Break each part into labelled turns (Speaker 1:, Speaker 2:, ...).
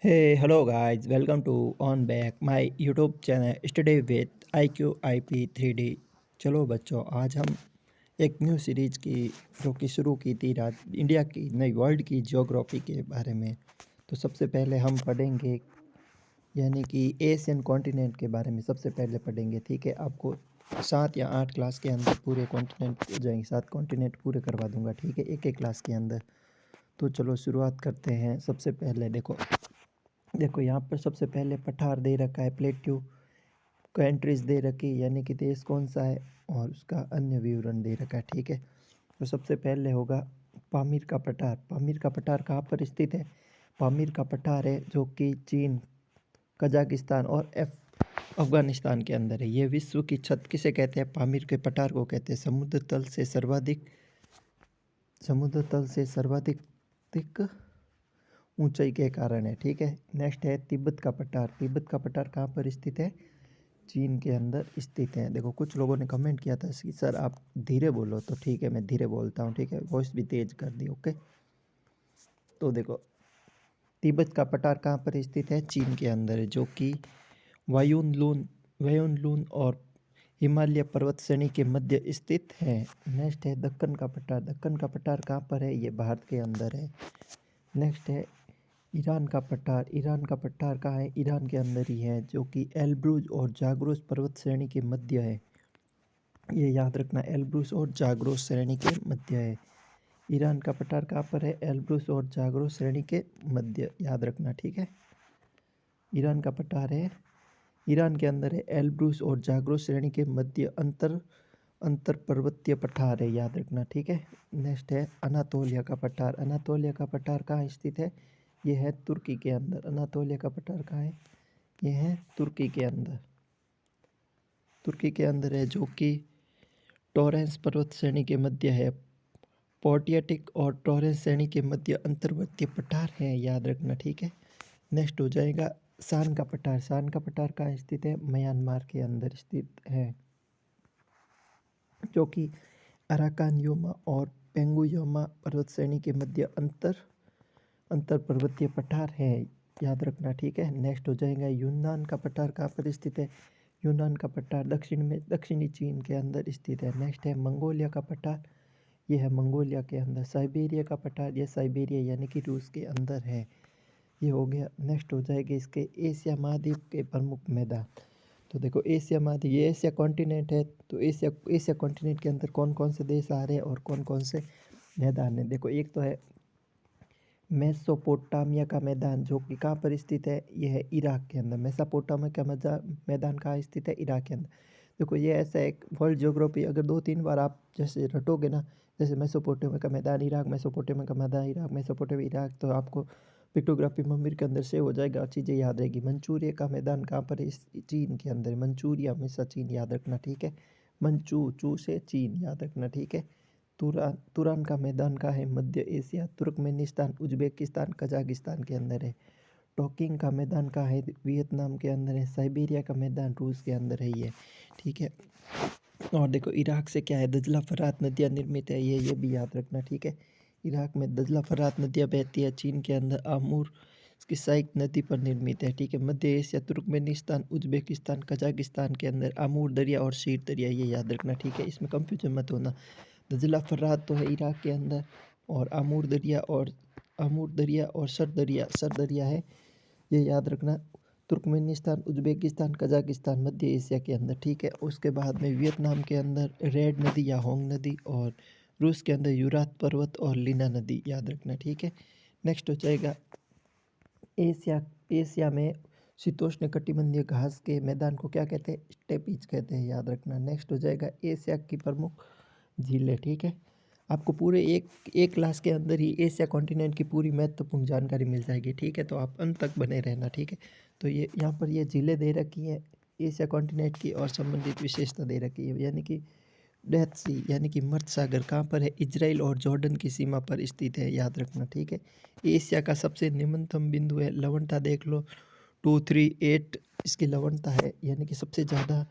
Speaker 1: Hey, hello guys, welcome to on back my YouTube channel Study with IQIP 3D। चलो बच्चों, आज हम एक न्यू सीरीज की जो कि शुरू की थी राज इंडिया की नई वर्ल्ड की ज्योग्राफी के बारे में। तो सबसे पहले हम पढ़ेंगे यानी कि एशियन कॉन्टिनेंट के बारे में सबसे पहले पढ़ेंगे। ठीक है, आपको 7 या 8 क्लास के अंदर पूरे कॉन्टिनेंट हो जाएंगे, 7 कॉन्टिनेंट पूरे करवा दूंगा। ठीक है, एक एक क्लास के अंदर। तो चलो शुरुआत करते हैं। सबसे पहले देखो देखो यहाँ पर सबसे पहले पठार दे रखा है, प्लेट्यू कंट्रीज दे रखी है यानी कि देश कौन सा है, और उसका अन्य विवरण दे रखा है। ठीक है, तो सबसे पहले होगा पामीर का पठार। पामीर का पठार कहाँ पर स्थित है? पामीर का पठार है जो कि चीन, कजाकिस्तान और अफगानिस्तान के अंदर है। ये विश्व की छत किसे कहते हैं? पामीर के पठार को कहते हैं। समुद्र तल से सर्वाधिक तिक ऊंचाई के कारण है। ठीक है, नेक्स्ट है तिब्बत का पठार। तिब्बत का पठार कहाँ पर स्थित है? चीन के अंदर स्थित है। देखो कुछ लोगों ने कमेंट किया था कि सर आप धीरे बोलो, तो ठीक है मैं धीरे बोलता हूँ। ठीक है, वॉइस भी तेज कर दी। ओके, तो देखो तिब्बत का पठार कहाँ पर स्थित है? चीन के अंदर है, जो कि वायुनलून और हिमालय पर्वत श्रेणी के मध्य स्थित है। नेक्स्ट है दक्कन का पठार। दक्कन का पठार कहाँ पर है? ये भारत के अंदर है। नेक्स्ट है ईरान का पठार। ईरान का पठार कहाँ है? ईरान के अंदर ही है, जो कि एल्ब्रूज और जाग्रोस पर्वत श्रेणी के मध्य है। ये याद रखना, एल्ब्रूस और जाग्रोस श्रेणी के मध्य है। ईरान का पठार कहाँ पर है? एल्ब्रूस और जाग्रोस श्रेणी के मध्य, याद रखना। ठीक है, ईरान का पठार है, ईरान के अंदर है, एल्ब्रूस और जाग्रोस श्रेणी के मध्य अंतर पर्वतीय पठार है, याद रखना। ठीक है, नेक्स्ट है अनातोलिया का पठार। अनातोलिया का पठार कहाँ स्थित है? ये है तुर्की के अंदर। अनातोलिया का पठार कहाँ है? ये है तुर्की के अंदर। तुर्की के अंदर है, जो कि टॉरेंस पर्वत श्रेणी के मध्य है। पोर्टियाटिक और टॉरेंस श्रेणी के मध्य अंतर्वर्तीय पठार है, याद रखना। ठीक है, नेक्स्ट हो जाएगा सान का पठार। सान का पठार कहाँ स्थित है? म्यांमार के अंदर स्थित है, जो कि अराकान योमा और पेंगुयोमा पर्वत श्रेणी के मध्य अंतर पर्वतीय पठार है, याद रखना। ठीक है, नेक्स्ट हो जाएगा यूनान का पठार। कहाँ पर स्थित है? यूनान का पठार दक्षिणी चीन के अंदर स्थित है। नेक्स्ट है मंगोलिया का पठार। ये है मंगोलिया के अंदर। साइबेरिया का पठार, ये साइबेरिया यानी कि रूस के अंदर है। ये हो गया। नेक्स्ट हो जाएगा इसके एशिया महाद्वीप के प्रमुख मैदान। तो देखो एशिया महाद्वीप, ये एशिया कॉन्टिनेंट है, तो एशिया कॉन्टिनेंट के अंदर कौन कौन से देश आ रहे हैं और कौन कौन से मैदान है? देखो एक तो है मेसोपोटामिया का मैदान, जो कि कहाँ पर स्थित है? यह है इराक के अंदर। मेसोपोटामिया का मैदान कहाँ स्थित है? इराक के अंदर। देखो ये ऐसा एक वर्ल्ड ज्योग्राफी, अगर 2-3 बार आप जैसे रटोगे ना, जैसे मेसोपोटामिया का मैदान इराक, मेसोपोटामिया का मैदान इराक, मेसोपोटामिया इराक, तो आपको पिक्टोग्राफी मम्मी के अंदर से हो जाएगा, चीज़ें याद रहेगी। मंचूरिया का मैदान कहाँ पर है? चीन के अंदर। मंचूरिया हमेशा चीन, याद रखना। ठीक है, चू से चीन, याद रखना। ठीक है, तुरान का मैदान का है? मध्य एशिया, तुर्कमेनिस्तान, उज्बेकिस्तान, कजाकिस्तान के अंदर है। टोकिंग का मैदान का है? वियतनाम के अंदर है। साइबेरिया का मैदान रूस के अंदर है ये। ठीक है, और देखो इराक से क्या है? दजला फरात नदियाँ निर्मित है, ये भी याद रखना। ठीक है, इराक में दजला फरात नदियाँ बहती है। चीन के अंदर आमूर इसकी सहायक नदी पर निर्मित है। ठीक है, मध्य एशिया, तुर्कमेनिस्तान, उज्बेकिस्तान, कजाकिस्तान के अंदर आमूर दरिया और शीर दरिया, ये याद रखना। ठीक है, इसमें कंफ्यूजन मत होना। दजला फरात तो है इराक के अंदर, और आमूर दरिया और सर दरिया है, ये याद रखना। तुर्कमेनिस्तान, उज्बेकिस्तान, कजाकिस्तान, मध्य एशिया के अंदर। ठीक है, उसके बाद में वियतनाम के अंदर रेड नदी या होंग नदी, और रूस के अंदर यूरात पर्वत और लीना नदी, याद रखना। ठीक है, नेक्स्ट हो जाएगा एशिया। एशिया में शीतोष्ण कटिबंधीय घास के मैदान को क्या कहते हैं? स्टेपीज कहते हैं, याद रखना। नेक्स्ट हो जाएगा एशिया की प्रमुख झीलें। ठीक है, आपको पूरे एक क्लास के अंदर ही एशिया कॉन्टिनेंट की पूरी महत्वपूर्ण जानकारी मिल जाएगी। ठीक है, तो आप अंत तक बने रहना। ठीक है, तो ये यहाँ पर ये झीलें दे रखी हैं एशिया कॉन्टिनेंट की, और संबंधित विशेषता दे रखी है, यानी कि डेथ सी यानी कि मर्द सागर कहाँ पर है? इजराइल और जॉर्डन की सीमा पर स्थित है, याद रखना। ठीक है, एशिया का सबसे निम्नतम बिंदु है, लवणता देख लो 238 इसकी लवणता है, यानी कि सबसे ज़्यादा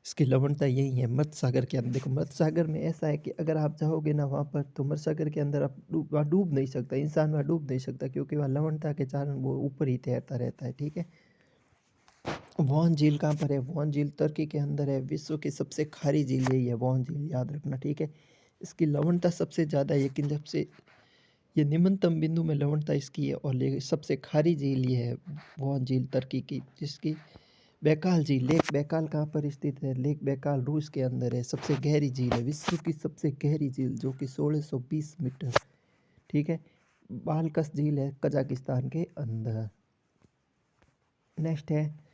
Speaker 1: इसकी लवणता यही है मत्स्य सागर के अंदर। देखो मत्स्य सागर में ऐसा है कि अगर आप जाओगे ना वहाँ पर, तो मत्स्य सागर के अंदर आप वहाँ डूब नहीं सकता, इंसान वहाँ डूब नहीं सकता, क्योंकि वहाँ लवणता के कारण वो ऊपर ही तैरता रहता है, ठीक है। वॉन झील कहाँ पर है? वॉन झील तुर्की के अंदर है। विश्व की सबसे खारी झील यही है वॉन झील, याद रखना, ठीक है। इसकी लवणता सबसे ज़्यादा है, लेकिन जब से ये निम्नतम बिंदु में लवणता इसकी है, और सबसे खारी झील ये है वॉन झील तुर्की की, जिसकी बैकाल झील, लेक बैकाल कहाँ पर स्थित है? लेक बैकाल रूस के अंदर है। सबसे गहरी झील है, विश्व की सबसे गहरी झील, जो कि 1620 मीटर, ठीक है। बालकस झील है कजाकिस्तान के अंदर। नेक्स्ट है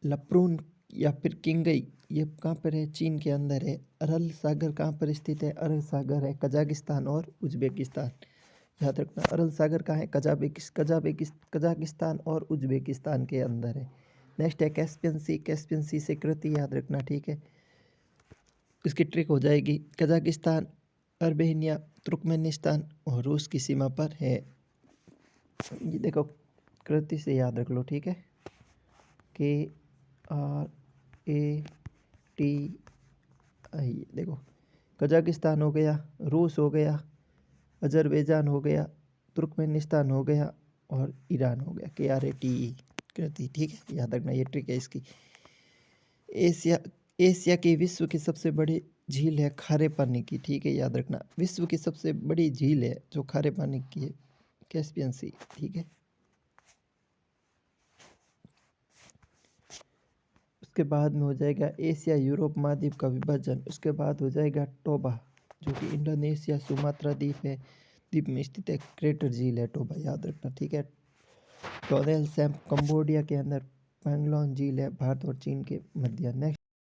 Speaker 1: लप्रून या फिर किंगई, ये कहाँ पर है? चीन के अंदर है। अरल सागर कहाँ पर स्थित है? अरल सागर है कजाकिस्तान और उज्बेकिस्तान, याद रखना। अरल सागर कहाँ है? कजाकिस्तान और उज्बेकिस्तान के अंदर है। नेक्स्ट है कैस्पियन सी, कैस्पियन सी से कृति याद रखना, ठीक है। इसकी ट्रिक हो जाएगी, कजाकिस्तान, अर्मेनिया, तुर्कमेनिस्तान और रूस की सीमा पर है। ये देखो कृति से याद रख लो, ठीक है। KRATI, देखो कजाकिस्तान हो गया, रूस हो गया, अजरबैजान हो गया, तुर्कमेनिस्तान हो गया और ईरान हो गया। KRATE कृति, ठीक है, याद रखना, ये ट्रिक है इसकी। एशिया, एशिया की विश्व की सबसे बड़ी झील है खारे पानी की, ठीक है, याद रखना। विश्व की सबसे बड़ी झील है जो खारे पानी की है, कैस्पियन सी, ठीक है। उसके बाद में हो जाएगा एशिया यूरोप महाद्वीप का विभाजन। उसके बाद हो जाएगा टोबा, जो कि इंडोनेशिया सुमात्रा द्वीप है, द्वीप में स्थित है, क्रेटर झील है टोबा, याद रखना, ठीक है। टोरेल सैम कंबोडिया के अंदर, पैंगलोंग झील है भारत और चीन के मध्य। नेक्स्ट